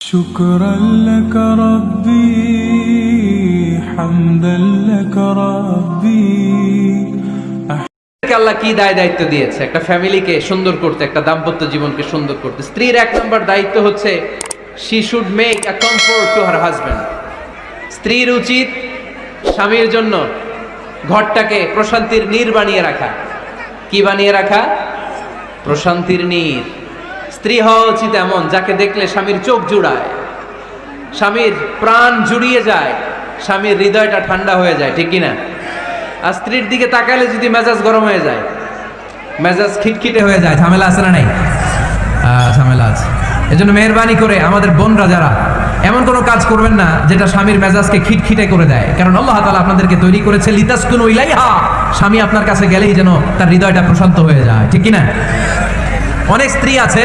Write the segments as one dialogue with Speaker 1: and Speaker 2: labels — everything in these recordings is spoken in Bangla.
Speaker 1: شكرا لك ربي حمدا لك ربي
Speaker 2: আল্লাহ কি দায়িত্ব দিয়েছে একটা ফ্যামিলিকে সুন্দর করতে, একটা দাম্পত্য জীবনকে সুন্দর করতে। স্ত্রীর এক নম্বর দায়িত্ব হচ্ছে she should make a comfort to her husband। স্ত্রীর উচিত স্বামীর জন্য ঘরটাকে প্রশান্তির নীড় বানিয়ে রাখা। কি বানিয়ে রাখা? প্রশান্তির নীড়। স্ত্রী হওয়া উচিত এমন যাকে দেখলে স্বামীর চোখ জুড়ায়, স্বামীর প্রাণ জুড়িয়ে যায়, স্বামীর হৃদয়টা ঠান্ডা হয়ে যায়, ঠিক কিনা? আর স্ত্রীর দিকে তাকালে যদি মেজাজ গরম হয়ে যায়, মেজাজ খিটখিটে হয়ে যায়, ঝামেলা আছে না নাই? ঝামেলা আছে। এজন্য মেহেরবানি করে আমাদের বোনরা যারা এমন কোনো কাজ করবেন না যেটা স্বামীর মেজাজকে খিটখিটে করে দেয়, কারণ আল্লাহ তাআলা আপনাদেরকে তৈরি করেছে লিতাসকুনু ইলাইহা, স্বামী আপনার কাছে গেলেই যেন তার হৃদয়টা প্রশান্ত হয়ে যায়, ঠিক কিনা? অনেক স্ত্রী আছে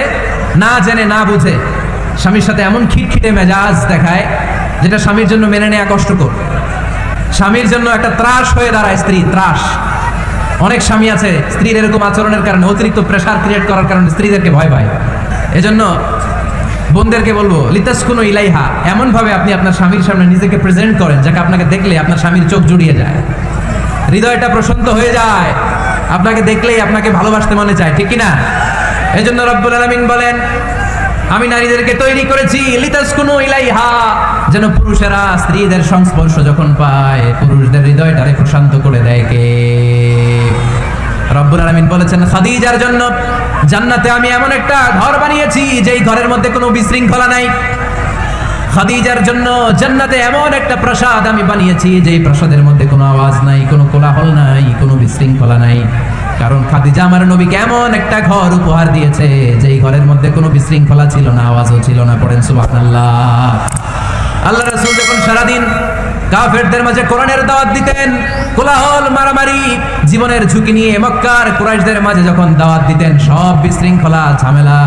Speaker 2: না জেনে না বুঝে স্বামীর সাথে এমন খিটখিটে মেজাজ দেখায় যেটা স্বামীর জন্য মেনে নেওয়া কষ্টকর, স্বামীর জন্য একটা ত্রাস হয়ে দাঁড়ায়। স্ত্রী ত্রাস। অনেক স্বামী আছে স্ত্রীর এরকম আচরণের কারণে, অতিরিক্ত প্রেসার ক্রিয়েট করার কারণে স্ত্রীদেরকে ভয় পায়। এজন্য বোনদেরকে বলবো লিতাসকুনু ইলাইহা, এমন ভাবে আপনি আপনার স্বামীর সামনে নিজেকে প্রেজেন্ট করেন যাকে আপনাকে দেখলে আপনার স্বামীর চোখ জুড়িয়ে যায়, হৃদয়টা প্রশান্ত হয়ে যায়, আপনাকে দেখলেই আপনাকে ভালোবাসতে মনে চায়, ঠিক কিনা? এজন্য রব্বুল আলামিন বলেন আমি নারীদেরকে তৈরি করেছি লিতাসকুনু ইলাইহা, যেন পুরুষেরা স্ত্রীদের সংস্পর্শ যখন পায় পুরুষদের হৃদয়টাকে প্রশান্ত করে দেয়। কে? রব্বুল আলামিন বলেছেন খাদিজার জন্য জান্নাতে আমি এমন একটা ঘর বানিয়েছি যেই ঘরের মধ্যে কোনো বিশৃঙ্খলা নাই। খাদিজার জন্য জান্নাতে এমন একটা প্রাসাদ আমি বানিয়েছি যেই প্রাসাদের মধ্যে কোনো আওয়াজ নাই, কোনো কোলাহল নাই, কোনো বিশৃঙ্খলা নাই। কারণ খাদিজা আমার নবীকে এমন একটা ঘর উপহার দিয়েছে যেই ঘরের মধ্যে কোনো বিশৃঙ্খলা ছিল না, আওয়াজও ছিল না। পড়েন সুবহানাল্লাহ। আল্লাহ রাসূল যখন সারাদিন কাফেরদের মাঝে কোরআনের দাওয়াত দিতেন, কোলাহল মারামারি জীবনের ঝুঁকি নিয়ে মক্কার কুরাইশদের মাঝে যখন দাওয়াত দিতেন, সব বিশৃঙ্খলা ঝামেলা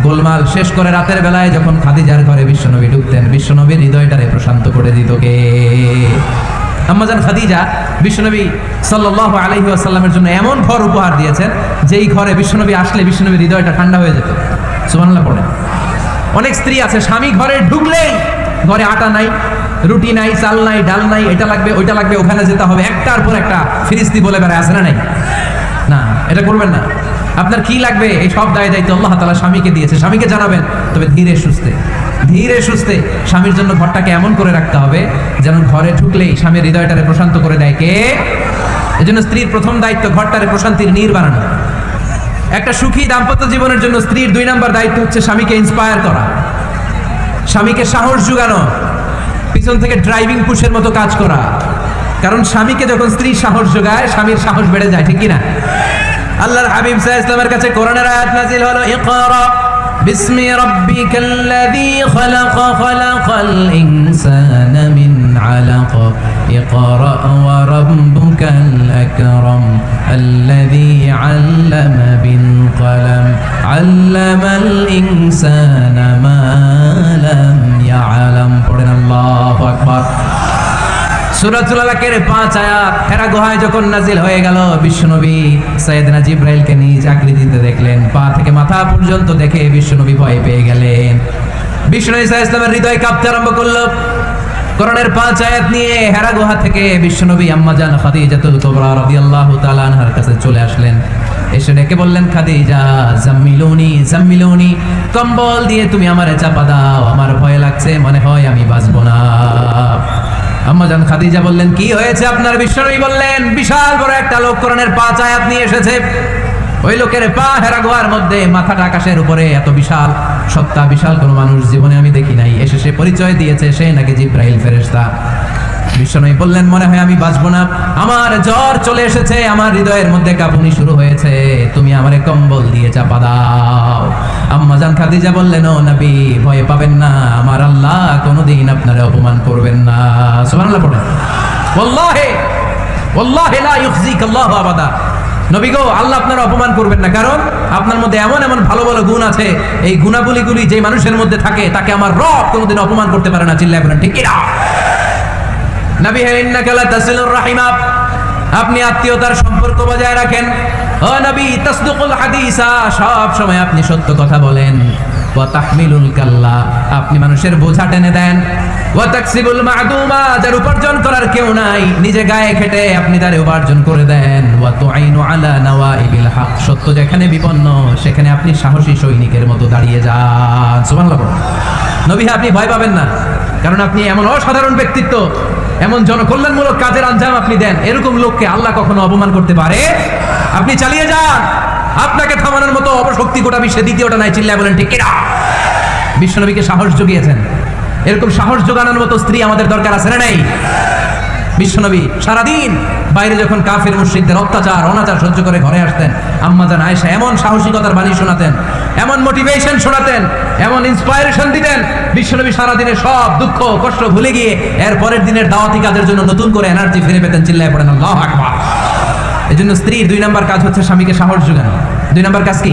Speaker 2: গোলমাল শেষ করে রাতের বেলায় যখন খাদিজার ঘরে বিশ্বনবী ঢুকতেন, বিশ্বনবীর হৃদয়টারে প্রশান্ত করে দিত কে? আম্মাজান খাদিজা বিশ্বনবী সাল্লাল্লাহু আলাইহি ওয়াসাল্লামের জন্য এমন ঘর উপহার দিয়েছেন যেই ঘরে বিশ্বনবী আসলে বিশ্বনবীর হৃদয়টা ঠান্ডা হয়ে যেত। সুবহানাল্লাহ পড়েন। অনেক স্ত্রী আছে স্বামী ঘরে ঢুকলেই ঘরে আটা নাই, রুটি নাই, চাল নাই, ডাল নাই, এটা লাগবে ওইটা লাগবে, ওখানে যেতে হবে, একটার পর একটা ফিরিস্তি বলে বেড়ায়, আছে না নাই? না, এটা করবেন না। আপনার কি লাগবে এই সব দায়িত্ব আল্লাহ তাআলা স্বামীকে দিয়েছে, স্বামীকে জানাবেন, তবে ধীরে সুস্থে ধীরে সুস্থে স্বামীর জন্য ঘরটাকে এমন করে রাখতে হবে যেন ঘরে ঢুকলেই স্বামীর হৃদয়টারে প্রশান্ত করে দেয়। কে? এজন্য স্ত্রীর প্রথম দায়িত্ব ঘরটারে প্রশান্তির নীড় বানানো। একটা সুখী দাম্পত্য জীবনের জন্য স্ত্রীর 2 নম্বর দায়িত্ব হচ্ছে স্বামীকে ইন্সপায়ার করা, স্বামীকে সাহস জোগানো, পিছন থেকে ড্রাইভিং পুশের মতো কাজ করা। কারণ স্বামীকে যখন স্ত্রী সাহস যোগায় স্বামীর সাহস বেড়ে যায়, ঠিক কিনা? আল্লাহর হাবিব সাল্লাল্লাহু আলাইহি ওয়াসাল্লামের কাছে কোরআনের আয়াত নাযিল হলো, ইকরা বিসমি রাব্বিকাল্লাযী খালাক খালাকাল ইনসানা মিন আলাক ইকরা ওয়া রাব্বুকাল আকরাম আল্লাযী আল্লামা বিল কলম আল্লামাল ইনসানা মা লাম ইয়ালাম। পড়েন আল্লাহু আকবার। সূরাতুল আলাকের 5 আয়াত হেরা গুহায় যখন নাজিল হয়ে গেল, বিশ্বনবী সাইয়েদনা জিবরাইলকে নিজ আকৃতিতে দেখলেন, পা থেকে মাথা পর্যন্ত দেখে বিশ্বনবী ভয় পেয়ে গেলেন। বিশ্বনবী সাল্লাল্লাহু আলাইহি ওয়াসাল্লামের হৃদয় কাঁপতে আরম্ভ করলো। কোরআনের 5 আয়াত নিয়ে হেরা গুহা থেকে বিশ্বনবী আম্মাজান খাদিজাতুল কুবরা রাদিয়াল্লাহু তাআলা আনহার কাছে চলে আসলেন। এসে ডেকে বললেন, খাদিজা জাম্মিলুনি জাম্মিলুনি, কম্বল দিয়ে তুমি আমারে চাপা দাও, আমার ভয় লাগছে, মনে হয় আমি বাঁচবো না। আম্মাজান খাদিজা বললেন, কি হয়েছে আপনার? বিশ্বনবী বললেন, বিশাল বড় একটা লোক কোরআনের 5 আয়াত নিয়ে এসেছে। ওই লোকের পা হেরা গুহার মধ্যে, মাথাটা আকাশের উপরে, এত বিশাল সত্তা, বিশাল কোনো মানুষ জীবনে আমি দেখি নাই। এসে সে পরিচয় দিয়েছে সে নাকি জিবরাইল ফেরেশতা। বিশ্বনবী বললেন, মনে হয় আমি বাঁচবো না, আমার জ্বর চলে এসেছে, আমার হৃদয়ের মধ্যে কাঁপুনি শুরু হয়েছে, তুমি আমারে কম্বল দিয়ে চাপা দাও। আম্মাজান খাদিজা বললেন, ও নবী ভয় পাবেন না, আমার আল্লাহ কোনোদিন আপনারে অপমান করবেন না। সুবহানাল্লাহ পড়েন। ওয়াল্লাহি ওয়াল্লাহি লা ইউখজিক আল্লাহু আবাদা। নবী গো, আল্লাহ আপনারা অপমান করবেন না, কারণ আপনার মধ্যে এমন এমন ভালো ভালো গুণ আছে, এই গুণাবলীগুলি যে মানুষের মধ্যে থাকে তাকে আমার রব কোনোদিন অপমান করতে পারে না। চিল্লায় বলেন ঠিক কিনা? নবী হে, ইন্নাকা লা তাসিলুর রাহিমা, আপনি আত্মীয়তার সম্পর্ক বজায় রাখেন। ও নবী তাসদুকুল হাদিসা, সব সময় আপনি সত্য কথা বলেন। ওয়া তাহমিলুল কাল্লা, আপনি মানুষের বোঝা টেনে দেন। ওয়া তাকসিবুল মা'দুমা, যার উপার্জন করার কেউ নাই, নিজে গায়ে খেটে আপনি তার উপার্জন করে দেন। ওয়া তুআইনু আলা নাওয়াইবিল হক, সত্য যেখানে বিপন্ন সেখানে আপনি সাহসী সৈনিকের মতো দাঁড়িয়ে যান। সুবহানাল্লাহ। নবী, আপনি ভয় পাবেন না, কারণ আপনি এমন অসাধারণ ব্যক্তিত্ব, এমন জনকল্যাণমূলক কাজের আঞ্জাম আপনি দেন, এরকম লোককে আল্লাহ কখনো অপমান করতে পারে? আপনি চালিয়ে যান, আপনাকে থামানোর মতো অপশক্তি গোটা বিশ্বে দ্বিতীয়টা নাই। চিল্লায় বলেন ঠিক কিনা? বিশ্বনবীকে সাহস জুগিয়েছেন, এরকম সাহস জোগানোর মতো স্ত্রী আমাদের দরকার আছে না নাই? বিশ্বনবী সারাদিন বাইরে যখন কাফের মুশরিকদের অত্যাচার অনাচার সহ্য করে ঘরে আসতেন, আম্মা জান আয়েশা এমন সাহসিকতার বাণী শোনাতেন, এমন মোটিভেশন শোনাতেন, এমন ইন্সপায়ারেশন দিতেন, বিশ্বনবী সারাদিনের সব দুঃখ কষ্ট ভুলে গিয়ে এর পরের দিনের দাওয়াতি কাজের জন্য নতুন করে এনার্জি ফিরে পেতেন। চিল্লায় পড়েন আল্লাহু আকবার। এজন্য স্ত্রীর 2 নাম্বার কাজ হচ্ছে স্বামীকে সাহস যোগানো। 2 নাম্বার কাজ কি?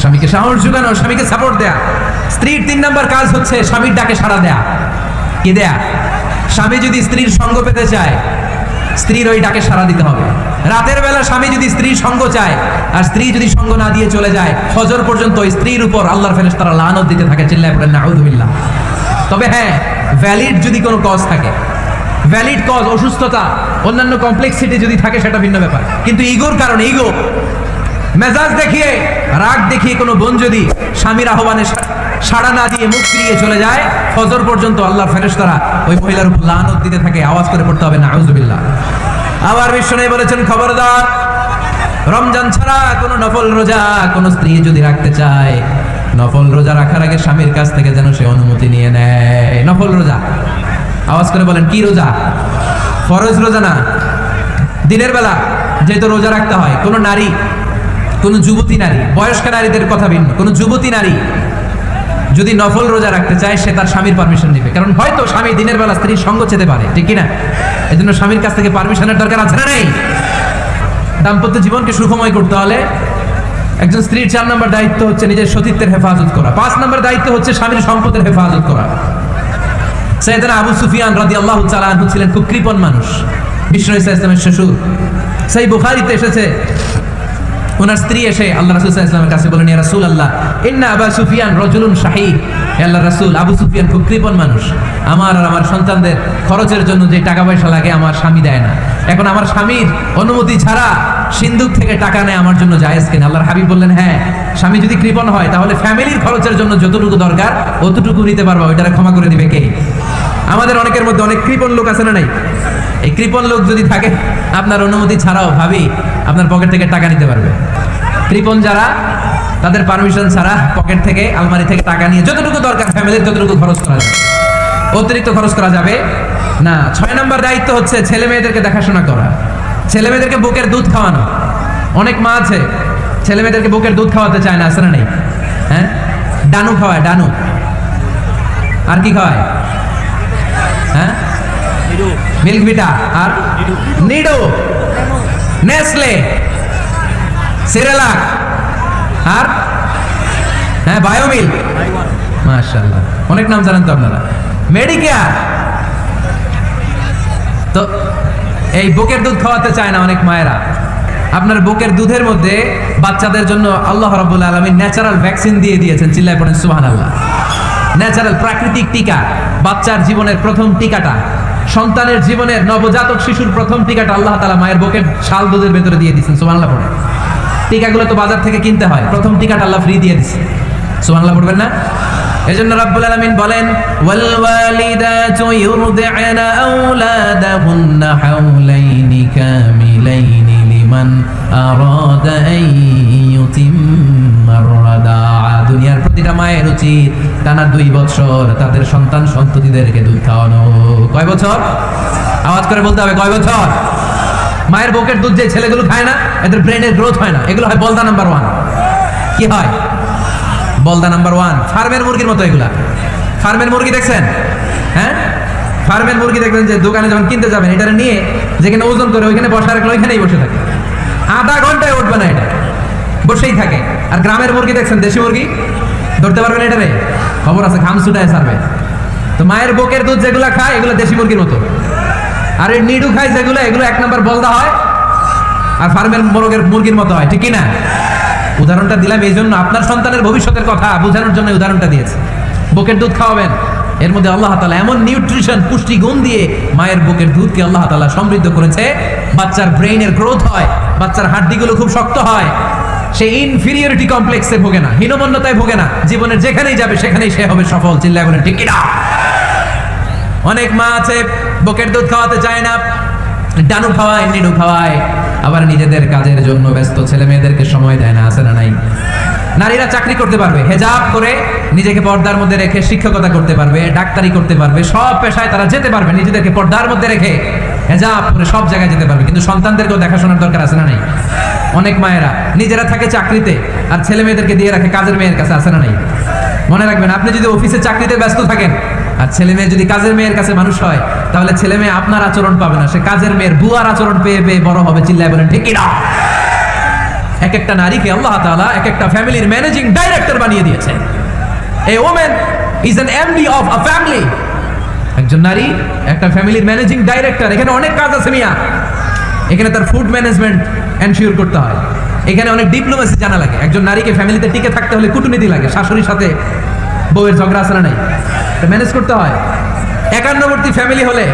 Speaker 2: স্বামীকে সাহস যোগানো, স্বামীকে সাপোর্ট দেয়া। স্ত্রীর 3 নাম্বার কাজ হচ্ছে স্বামীর ডাকে সাড়া দেয়া। কি দেয়া? স্বামী যদি স্ত্রীর সঙ্গ পেতে চায়, স্ত্রীর ওই ডাকে সাড়া দিতে হবে। রাতের বেলা স্বামী যদি স্ত্রীর সঙ্গ চায় আর স্ত্রী যদি সঙ্গ না দিয়ে চলে যায়, ফজর পর্যন্ত স্ত্রীর উপর আল্লাহর ফেরেশতারা লানত দিতে থাকে। চিল্লায় পড়েন নাউযুবিল্লাহ। তবে হ্যাঁ, ভ্যালিড যদি কোনো কজ থাকে, ভ্যালিড কজ, অসুস্থতা, অন্যান্য কমপ্লেক্সিটি যদি থাকে সেটা ভিন্ন ব্যাপার। কিন্তু ইগোর কারণে, ইগো, মেজাজ দেখিয়ে, রাগ দেখিয়ে কোনো বোন যদি স্বামীর আহ্বানে সাড়া না দিয়ে মুখ ফিরিয়ে চলে যায়, ফজর পর্যন্ত আল্লাহর ফেরেশতারা ওই মহিলার উপর লানত দিতে থাকে। আওয়াজ করে পড়তে হবে নাউযুবিল্লাহ। আবার বিশ্বনবী বলেছেন, খবরদার, রমজান ছাড়া কোনো নফল রোজা কোনো স্ত্রী যদি রাখতে চায়, নফল রোজা রাখার আগে স্বামীর কাছ থেকে যেন সে অনুমতি নিয়ে নেয়। নফল রোজা, আওয়াজ করে বলেন কি রোজা? ফরজ রোজা না। দিনের বেলা যেহেতু রোজা রাখতে হয়, কোনো নারী, কোনো যুবতী নারী, বয়স্ক নারীদের কথা ভিন্ন, কোনো যুবতী নারী যদি নফল রোজা রাখতে চায়, সে তার স্বামীর পারমিশন নেবে। কারণ হয়তো স্বামী দিনের বেলা স্ত্রীর সঙ্গ চেতে পারে, ঠিক কিনা? এই জন্য স্বামীর কাছ থেকে পারমিশনের দরকার আছে না নেই? দাম্পত্য জীবনকে সুখময় করতে হলে একজন স্ত্রীর 4 নম্বর দায়িত্ব হচ্ছে নিজের সতীত্বের হেফাজত করা। 5 নম্বর দায়িত্ব হচ্ছে স্বামীর সম্পদের হেফাজত করা। সাইয়েদনা আবু সুফিয়ান রাদিয়াল্লাহু তাআলা আনহু ছিলেন খুব কৃপণ মানুষ, বিষ্ণু ইসলামের শ্বশুর। সেই বুখারীতে এসেছে, ওনার স্ত্রী এসে আল্লাহ রাসূল সাল্লাল্লাহু আলাইহি ওয়াসাল্লামের কাছে বলেন, ইয়া রাসূলুল্লাহ, ইন্না আবু সুফিয়ান রাজুলুন শাহীদ। হে আল্লাহর রাসূল, আবু সুফিয়ান খুব কৃপণ মানুষ, আমার আর আমার সন্তানদের খরচের জন্য যে টাকা পয়সা লাগে আমার স্বামী দেয় না। এখন আমার স্বামীর অনুমতি ছাড়া সিন্ধুক থেকে টাকা নেয় আমার জন্য জায়েজ কিনা? আল্লাহর হাবিব বললেন, হ্যাঁ, স্বামী যদি কৃপণ হয় তাহলে ফ্যামিলির খরচের জন্য যতটুকু দরকার অতটুকু নিতে পারবা, ওইটারে ক্ষমা করে দিবে কে? আমাদের অনেকের মধ্যে অনেক কৃপণ লোক আছে না নাই? এই কৃপণ লোক যদি থাকে, আপনার অনুমতি ছাড়াও ভাবি আপনার পকেট থেকে টাকা নিতে পারবে। কৃপণ যারা, তাদের পারমিশন ছাড়া পকেট থেকে, আলমারি থেকে টাকা নিয়ে যতটুকু দরকার ফ্যামিলির ততটুকু খরচ করা যাবে, অতিরিক্ত খরচ করা যাবে না। 6 নম্বর দায়িত্ব হচ্ছে ছেলে মেয়েদেরকে দেখাশোনা করা, ছেলে মেয়েদেরকে বুকের দুধ খাওয়ানো। অনেক মা আছে ছেলে মেয়েদেরকে বুকের দুধ খাওয়াতে চায় না, আছে না নেই? হ্যাঁ, ডানু খাওয়ায়, ডানু। আর কি খাওয়ায়? হ্যাঁ, মিল্ক ভিটা, আর নিডো, নেসলে, সেরেলাক, আর হ্যাঁ বায়োমিল। মাশাআল্লাহ, অনেক নাম জানেন তো আপনারা। মেডিকেয়ার। তো এই বুকের দুধ খাওয়াতে চায় না অনেক মায়েরা। আপনার বুকের দুধের মধ্যে বাচ্চাদের জন্য আল্লাহ রাব্বুল আলামিন ন্যাচারাল ভ্যাকসিন দিয়ে দিয়েছেন। চিল্লায় পড়েন সুবহানাল্লাহ। ন্যাচারাল, প্রাকৃতিক টিকা। বাচ্চার জীবনের প্রথম টিকাটা, সন্তানের জীবনের নবজাতক শিশুর প্রথম টিকাটা আল্লাহ তাআলা মায়ের বুকের শাল দুধের ভেতরে দিয়ে দিয়েছেন। সুবহানাল্লাহ পড়েন। টিকাগুলো তো বাজার থেকে কিনতে হয়, প্রথম টিকাটা আল্লাহ ফ্রি দিয়ে দিয়েছে। সুবহানাল্লাহ পড়বেন না? এজন্য রাব্বুল আলামিন বলেন, ওয়াল ওয়ালিদাতু ইউরদি'না আওলাদাহুন্না হাওলাইনি কামিলাইনি লিমান আরাদা আন ইউতিম্মার রাদাআ। দুনিয়ার প্রতিটা মায়ের উচিত টানা 2 বছর তাদের সন্তান সন্ততিদেরকে দুধ খাওয়ানো। কয় বছর? আওয়াজ করে বলতে হবে, কয় বছর? মায়ের বুকের দুধ যে ছেলেগুলো খায় না, এদের ব্রেনের গ্রোথ হয় না। এগুলো হয় বলদা নাম্বার 1। কি হয়? বলদা নাম্বার 1। ফার্মের মুরগির মতো এগুলা। ফার্মের মুরগি দেখছেন? হ্যাঁ, ফার্মের মুরগি দেখবেন যে দোকানে যখন কিনতে যাবেন, এটা নিয়ে যেখানে ওজন করে ওইখানে বসা রাখলে ওইখানেই বসে থাকে, আধা ঘন্টায় উঠবে না, এটা বসেই থাকে। আর গ্রামের মুরগি দেখছেন, দেশি মুরগি, ধরতে পারবেন এটারে? খবর আছে, ঘাম ছুটায় ছাড়বে। তো মায়ের বুকের দুধ যেগুলা খায় এগুলো দেশি মুরগির মতো। আর এই নিডু খায় যেগুলো, এগুলো 1 নম্বর বলদা হয়, আর ফার্মের মুরগির মতো হয়, ঠিক কিনা? উদাহরণটা দিলাম এই জন্য, আপনার সন্তানের ভবিষ্যতের কথা বোঝানোর জন্য উদাহরণটা দিয়েছে। বুকের দুধ খাওয়াবেন, এর মধ্যে আল্লাহ তাআলা এমন নিউট্রিশন, পুষ্টি গুণ দিয়ে মায়ের বুকের দুধকে আল্লাহ তাআলা সমৃদ্ধ করেছে, বাচ্চার ব্রেইনের গ্রোথ হয়, বাচ্চার হাড্ডিগুলো খুব শক্ত হয়, সে ইনফিরিয়রিটি কমপ্লেক্সে ভোগে না, হীনমন্যতায় ভোগে না, জীবনের যেখানেই যাবে সেখানেই সে হবে সফল। চিল্লায় বলেন ঠিক কিনা? অনেক মা আছে বুকের দুধ খাওয়াতে চায় না, ডানু খাওয়ায়, নিডু খাওয়ায়, আবার নিজেদের কাজের জন্য ব্যস্ত, ছেলে মেয়েদেরকে সময় দেয় না। আছে না নাই? নারীরা চাকরি করতে পারবে, হেজাব করে নিজেকে পর্দার মধ্যে রেখে শিক্ষকতা করতে পারবে, ডাক্তারি করতে পারবে, সব পেশায় তারা যেতে পারবে, নিজেদেরকে পর্দার মধ্যে রেখে হেজাব করে সব জায়গায় যেতে পারবে। কিন্তু সন্তানদেরকেও দেখাশোনার দরকার। আছে না নাই? অনেক মায়েরা নিজেরা থাকে চাকরিতে আর ছেলে মেয়েদেরকে দিয়ে রাখে কাজের মেয়ের কাছে। আছে না নাই? মনে রাখবেন, আপনি যদি অফিসে চাকরিতে ব্যস্ত থাকেন আর ছেলে মেয়ে যদি কাজের মেয়ের কাছে মানুষ হয়, তাহলে ছেলে মেয়ে আপনার আচরণ পাবে না, সে কাজের মেয়ের বুয়ার আচরণ পেয়ে পেয়ে বড় হবে। চিল্লায় বলেন ঠিক কিনা? এক একটা নারীকে আল্লাহ তাআলা এক একটা ফ্যামিলির ম্যানেজিং ডাইরেক্টর বানিয়ে দিয়েছেন। A woman is an MD of a family. একজন নারী একটা ফ্যামিলির ম্যানেজিং ডাইরেক্টর। এখানে অনেক কাজ আছে মিয়া। এখানে তার ফুড ম্যানেজমেন্ট এনশিওর করতে হয়, এখানে অনেক ডিপ্লোমেসি জানা লাগে। একজন নারীকে ফ্যামিলিতে টিকে থাকতে হলে কূটনীতি লাগে, শাশুড়ির সাথে বউয়ের ঝগড়া আছে না নাই, ম্যানেজ করতে হয়। একান্নবর্তী ফ্যামিলি হলে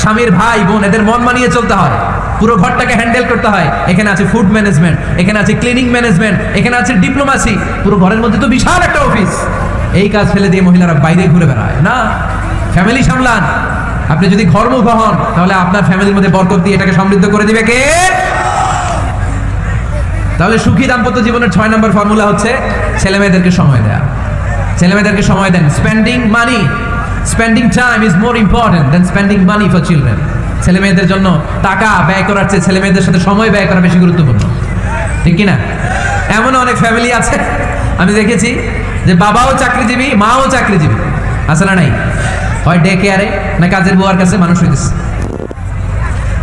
Speaker 2: স্বামীর ভাই বোন এদের মন মানিয়ে চলতে হয়, পুরো ঘরটাকে হ্যান্ডেল করতে হয়। এখানে আছে ফুড ম্যানেজমেন্ট, এখানে আছে ক্লিনিং ম্যানেজমেন্ট, এখানে আছে ডিপ্লোমাসি। পুরো ঘরের মধ্যে তো বিশাল একটা অফিস। এই কাজ ফেলে দিয়ে মহিলারা বাইরে ঘুরে বেড়ায় না। ফ্যামিলি সামলান। আপনি যদি ঘরমুখ হন তাহলে আপনার ফ্যামিলির মধ্যে বরকত দিয়ে এটাকে সমৃদ্ধ করে দিবে কে? তাহলে সুখী দাম্পত্য জীবনের 6 নম্বর ফর্মুলা হচ্ছে ছেলে মেয়েদেরকে সময় দেয়া। ছেলে মেয়েদেরকে সময় দেন। Spending money, spending time is more important than spending money for children. ছেলে মেয়েদের জন্য টাকা ব্যয় করার চেয়ে ছেলে মেয়েদের সাথে সময় ব্যয় করা বেশি গুরুত্বপূর্ণ। ঠিক কিনা? এমন অনেক ফ্যামিলি আছে আমি দেখেছি যে বাবাও চাকরিজীবী, মাও চাকরিজীবী। আছে না নাই? হয় ডে কেয়ারে না কাজের বুয়ার কাছে মানুষ হইতেছে।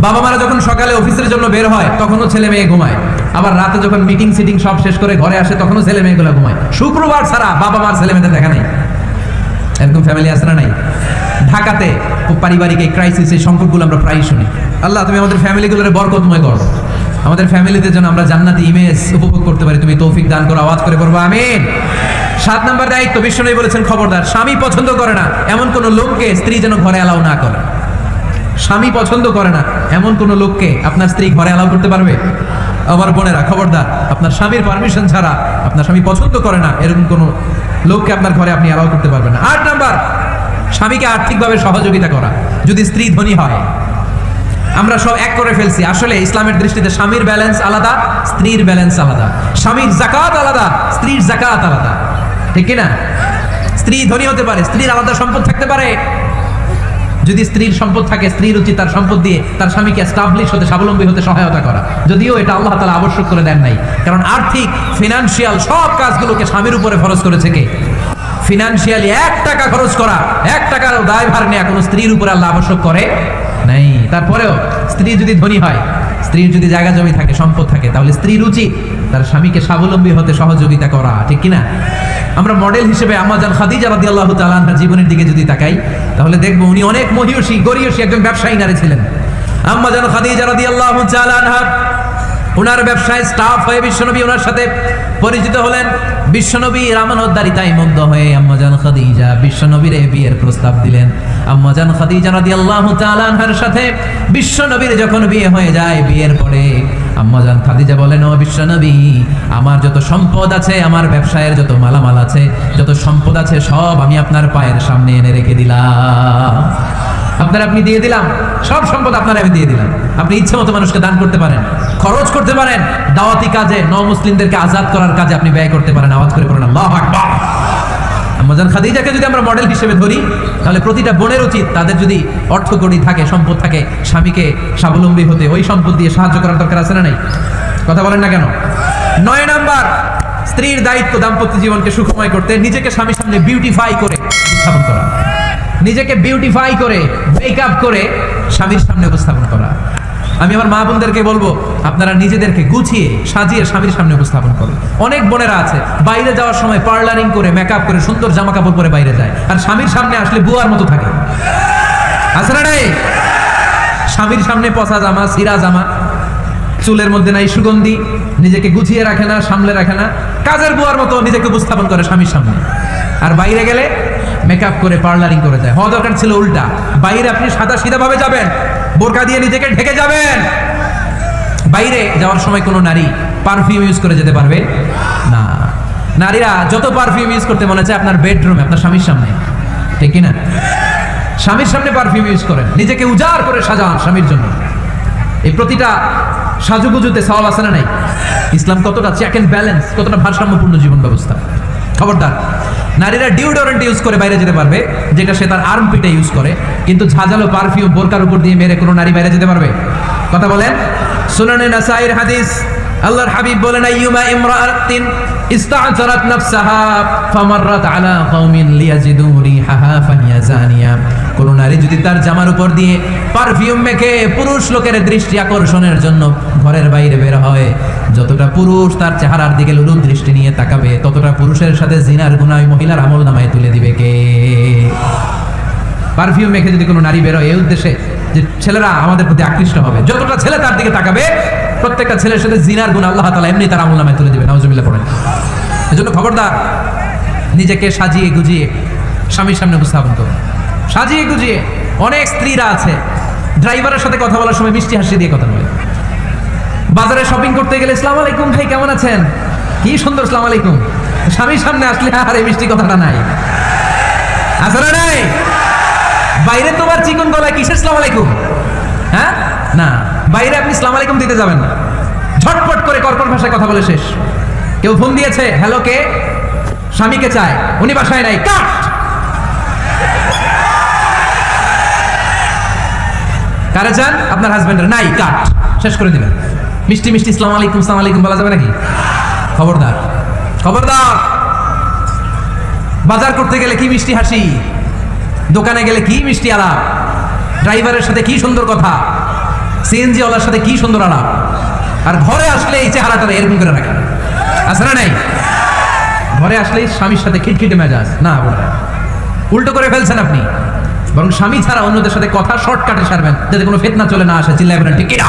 Speaker 2: বাবা মারা যখন সকালে অফিসের জন্য বের হয় তখনও ছেলে মেয়ে ঘুমায়, আবার রাতে যখন মিটিং সিটিং সব শেষ করে ঘরে আসে তখনও ছেলে মেয়েগুলো ঘুমায়। শুক্রবার ছাড়া বাবা মার ছেলে মেয়েদের দেখা নেই। এরকম ফ্যামিলি আছে না নাই? ঢাকাতে পারিবারিক এই ক্রাইসিস, এই সংকটগুলো আমরা প্রায়ই শুনি। আল্লাহ তুমি আমাদের ফ্যামিলিগুলোরে বরকতময় করো, আমাদের ফ্যামিলিতে যেন আমরা জান্নাতি ইমেজ উপভোগ করতে পারি, তুমি তৌফিক দান করো। আওয়াজ করে বলবো আমিন। 7 নম্বর দায়িত্ব, বিশ্বনবী বলেছেন খবরদার, স্বামী পছন্দ করে না এমন কোন লোককে স্ত্রী যেন ঘরে অ্যালাউ না করে। স্বামী পছন্দ করে না এমন কোন লোককে আপনার স্ত্রী ঘরে অ্যালাউ করতে পারবে? আমার বোনেরা খবরদার, আপনার স্বামীর পারমিশন ছাড়া, আপনার স্বামী পছন্দ করে না এরকম কোন লোককে আপনার ঘরে আপনি অ্যালাউ করতে পারবেন না। 8 নাম্বার, স্বামীকে আর্থিকভাবে সহযোগিতা করা। যদি স্ত্রী ধনী হয়, আমরা সব এক করে ফেলছি। আসলে ইসলামের দৃষ্টিতে স্বামীর ব্যালেন্স আলাদা, স্ত্রীর ব্যালেন্স আলাদা। স্বামীর যাকাত আলাদা, স্ত্রীর যাকাত আলাদা। ঠিক কিনা? স্ত্রী ধনী হতে পারে, স্ত্রীর আলাদা সম্পদ থাকতে পারে। যদি স্ত্রীর সম্পদ থাকে, স্ত্রীর উচিত তার সম্পদ দিয়ে তার স্বামীকে এস্টাবলিশ হতে, স্বাবলম্বী হতে সহায়তা করা। যদিও এটা আল্লাহ তাআলা আবশ্যক করে দেন নাই, কারণ আর্থিক ফিনান্সিয়াল সব কাজগুলোকে স্বামীর উপরে ফরজ করেছে কে? ফিনান্সিয়ালি 1 টাকা খরচ করা, 1 টাকার দায়ভার নেওয়া কোনো স্ত্রীর উপরে আল্লাহ আবশ্যক করে নাই। তারপরেও স্ত্রী যদি ধনী হয়, স্ত্রীর যদি জায়গা জমি থাকে, সম্পদ থাকে, তাহলে স্ত্রীর উচিত তার স্বামীকে স্বাবলম্বী হতে সহযোগিতা করা। ঠিক কিনা? আমরা মডেল হিসেবে আম্মা জান খাদিজা রাদিয়াল্লাহু তাআলা আনহার জীবনের দিকে যদি তাকাই তাহলে দেখবো উনি অনেক মহিয়সী, গরিয়সী একজন ব্যবসায়ী নারী ছিলেন। আম্মা জান খাদিজা রাদিয়াল্লাহু তাআলা আনহা ওনার ব্যবসায় স্টাফ হয়ে বিশ্বনবী ওনার সাথে পরিচিত হলেন। বিশ্বনবীর আমানতদারিতায় মুগ্ধ হয়ে আম্মা জান খাদিজা বিশ্বনবীর বিয়ের প্রস্তাব দিলেন। আম্মা জান খাদিজা রাদিয়াল্লাহু তাআলা আনহার সাথে বিশ্বনবীর যখন বিয়ে হয়ে যায়, বিয়ের পরে আম্মা জান খাদিজা বলেন, ও বিশ্বনবী, আমার যত সম্পদ আছে, আমার ব্যবসায়ের যত মালামাল আছে, যত সম্পদ আছে, সব আমি আপনার পায়ের সামনে এনে রেখে দিলাম। আপনি দিয়ে দিলাম, সব সম্পদ আপনার আমি দিয়ে দিলাম। আপনি ইচ্ছে মতো মানুষকে দান করতে পারেন, খরচ করতে পারেন, দাওয়াতি কাজে, মুসলিমদেরকে আজাদ করার কাজে আপনি ব্যয় করতে পারেন। আওয়াজ করে পড়েন আল্লাহু আকবার। আম্মা জান খাদিজাকে যদি আমরা মডেল হিসেবে ধরি, তাহলে প্রতিটা বোনের উচিত তাদের যদি অর্থকড়ি থাকে, সম্পদ থাকে, স্বামীকে স্বাবলম্বী হতে ওই সম্পদ দিয়ে সাহায্য করার দরকার আছে না নাই? কথা বলেন না কেন? 9 নাম্বার, স্ত্রীর দায়িত্ব দাম্পত্য জীবনকে সুখময় করতে নিজেকে স্বামীর সামনে বিউটিফাই করে উপস্থাপন করা। নিজেকে বিউটিফাই করে, মেকআপ করে স্বামীর সামনে উপস্থাপন করা। আমি আমার মা বোনদেরকে বলবো, আপনারা নিজেদেরকে গুছিয়ে সাজিয়ে স্বামীর সামনে উপস্থাপন করুন। অনেক বোনেরা আছে বাইরে যাওয়ার সময় পার্লারিং করে, মেকআপ করে, সুন্দর জামা কাপড় পরে বাইরে যায়, আর স্বামীর সামনে আসলে বুয়ার মতো থাকে। আছে না নাই? স্বামীর সামনে পচা জামা, ছিঁড়া জামা, চুলের মধ্যে নাই সুগন্ধি, নিজেকে গুছিয়ে রাখে না, সামলে রাখে না, কাজের বুয়ার মতো নিজেকে উপস্থাপন করে স্বামীর সামনে। আর বাইরে গেলে মেকআপ করে পার্লারিং করে যায়। হওয়া দরকার ছিল উল্টা, বাইরে আপনি সাদা সিধা ভাবে যাবেন, বোরকা দিয়ে নিজেকে ঢেকে যাবেন। বাইরে যাওয়ার সময় কোনো নারী পারফিউম ইউজ করে যেতে পারবে না। নারীরা যত পারফিউম ইউজ করতে মনে চায় আপনার বেডরুমে, আপনার স্বামীর সামনে, ঠিক কিনা? স্বামীর সামনে পারফিউম ইউজ করেন, নিজেকে উজাড় করে সাজান স্বামীর জন্য। এই প্রতিটা সাজুগুজুতে সওয়াব আছে না নাই? ইসলাম কতটা চেক এন্ড ব্যালেন্স, কতটা ভারসাম্যপূর্ণ জীবন ব্যবস্থা। খবরদার, নারীরা ডিওডোরেন্ট ইউজ করে বাইরে যেতে পারবে, যেটা সে তার আর্মপিটে ইউজ করে, কিন্তু ঝাঁঝালো পারফিউম বোরকার উপর দিয়ে মেরে কোনো নারী বাইরে যেতে পারবে? কথা বলেন। সুনানে নাসাইর হাদিস, আল্লাহর হাবিব বলেন, আইয়ুমা ইমরাআতিন ইস্তা'জারাত নাফসাহা ফামাররাত আলা কওমিন লিয়াজিদু রিহাহা ফাহিয়া জানিয়া। কোন নারী যদি তার জামার উপর দিয়ে পারফিউম মেখে পুরুষ লোকের দৃষ্টি আকর্ষণের জন্য ঘরের বাইরে বের হয়, যতটা পুরুষ তার চেহারার দিকে লোলুপ দৃষ্টি নিয়ে তাকাবে, ততটা পুরুষের সাথে জিনার গুনাহ মহিলার আমলনামায় তুলে দিবে কে? পারফিউম মেখে যদি কোনো নারী বের হয় এই উদ্দেশ্যে যে ছেলেরা আমাদের প্রতি আকৃষ্ট হবে, যতটা ছেলে তার দিকে তাকাবে, প্রত্যেকটা ছেলের সাথে জিনার গুনাহ আল্লাহ তাআলা এমনি তার আমলনামায় তুলে দিবে। নাউজুবিল্লাহ পড়েন। এজন্য খবরদার, নিজেকে সাজিয়ে গুজিয়ে স্বামীর সামনে উপস্থাপন করুন। সাজিয়ে গুজিয়ে অনেক স্ত্রীরা আছে ড্রাইভারের সাথে কথা বলার সময় মিষ্টি হাসি দিয়ে কথা বলে। বাজারে শপিং করতে গেলে আসসালামু আলাইকুম ভাই, কেমন আছেন? কি সুন্দর আসসালামু আলাইকুম। স্বামীর সামনে আসলে আর এই মিষ্টি কথাটা নাই, আছে না নাই? বাইরে তোমার চিকন গলায় কিসের আসসালামু আলাইকুম? হ্যাঁ না, বাইরে আপনি আসসালামু আলাইকুম দিতে যাবেন না, ঝটপট করে কর্কশ ভাষায় কথা বলে শেষ। কেউ ফোন দিয়েছে, হ্যালো কে? স্বামীকে চায়, উনি বাসায় নাই, কাট। কারে চান? আপনার হাজবেন্ডের, নাই, কাট, শেষ করে দিবেন। মিষ্টি মিষ্টি আসসালামু আলাইকুম আসসালামু আলাইকুম বলা যাবে নাকি? খবরদার, খবরদার। বাজার করতে গেলে কি মিষ্টি হাসি, দোকানে গেলে কি মিষ্টি আলাপ, ড্রাইভারের সাথে কি সুন্দর কথা, সিএনজি ওয়ালার সাথে কি সুন্দর আলাপ, আর ঘরে আসলে এই চেহারাটা এরকম করে রাখেন, আছে না নাই? ঘরে আসলেই স্বামীর সাথে খিটখিটে মেজাজ না, উল্টো করে ফেলছেন আপনি। বরং স্বামী ছাড়া অন্যদের সাথে কথা শর্টকাটে সারবেন, যাতে কোনো ফিতনা চলে না আসে। চিল্লায় বলেন ঠিক কিনা?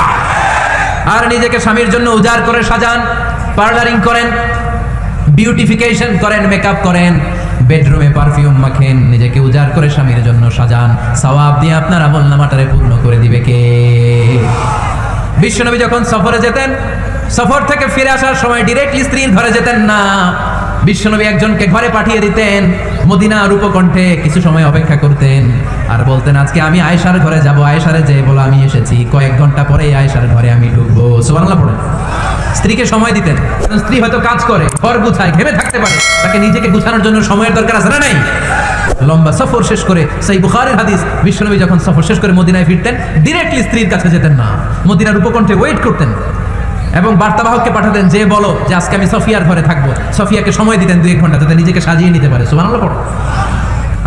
Speaker 2: আর নিজেকে স্বামীর জন্য উজাড় করে সাজান, পার্লারিং করেন, বিউটিফিকেশন করেন, মেকআপ করেন, বেডরুমে পারফিউম মাখেন, নিজেকে উজাড় করে স্বামীর জন্য সাজান। সওয়াব দিয়ে আপনার আমলনামাটারে পূর্ণ করে দিবে কে? বিশ্বনবী যখন সফরে যেতেন, সফর থেকে ফিরে আসার সময় ডিরেক্টলি স্ত্রীর ঘরে যেতেন না। বিশ্বনবী একজনকে ঘরে পাঠিয়ে দিতেন, মদিনার উপকণ্ঠে কিছু সময় অপেক্ষা করতেন, আর বলতেন আজকে আমি আয়েশার ঘরে যাব। আয়েশারে যে বলো আমি এসেছি, কয়েক ঘন্টা পরে আয়েশার ঘরে আমি ঢুকবো। সুবহানাল্লাহ পড়েন। স্ত্রীকে সময় দিতেন। স্ত্রী হয়তো কাজ করে, ঘর গুছায়, ঘেমে থাকতে পারে, তাকে নিজেকে গুছানোর জন্য সময়ের দরকার আছে না নাই? লম্বা সফর শেষ করে, সেই বুখারীর হাদিস, বিশ্বনবী যখন সফর শেষ করে মদিনায় ফিরতেন, ডিরেক্টলি স্ত্রীর কাছে যেতেন না, মদিনার উপকণ্ঠে ওয়েট করতেন এবং বার্তাবাহককে পাঠাতেন যে বলো যে আজকে আমি সফিয়ার ঘরে থাকবো। সফিয়াকে সময় দিতেন 2 ঘন্টা, যাতে নিজেকে সাজিয়ে নিতে পারে। সুবহানাল্লাহ পড়ো।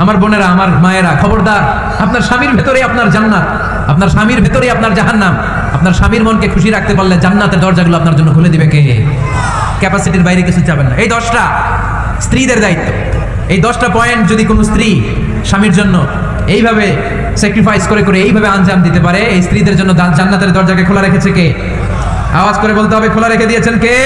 Speaker 2: আমার বোনেরা, আমার মায়েরা, খবরদার, আপনার স্বামীর ভেতরে আপনার জান্নাত, আপনার স্বামীর ভেতরে আপনার জাহান্নাম। আপনার স্বামীর মনকে খুশি রাখতে পারলে জান্নাতের দরজাগুলো আপনার জন্য খুলে দিবে কে? ক্যাপাসিটির বাইরে কিছু চাবেন না। এই 10টা স্ত্রীদের দায়িত্ব। এই 10টা পয়েন্ট যদি কোনো স্ত্রী স্বামীর জন্য এইভাবে স্যাক্রিফাইস করে করে এইভাবে আঞ্জাম দিতে পারে, এই স্ত্রীদের জন্য জান্নাতের দরজাকে খোলা রেখেছে কে? আওয়াজ করে বলতে হবে, খোলা রেখে দিয়েছেন কে?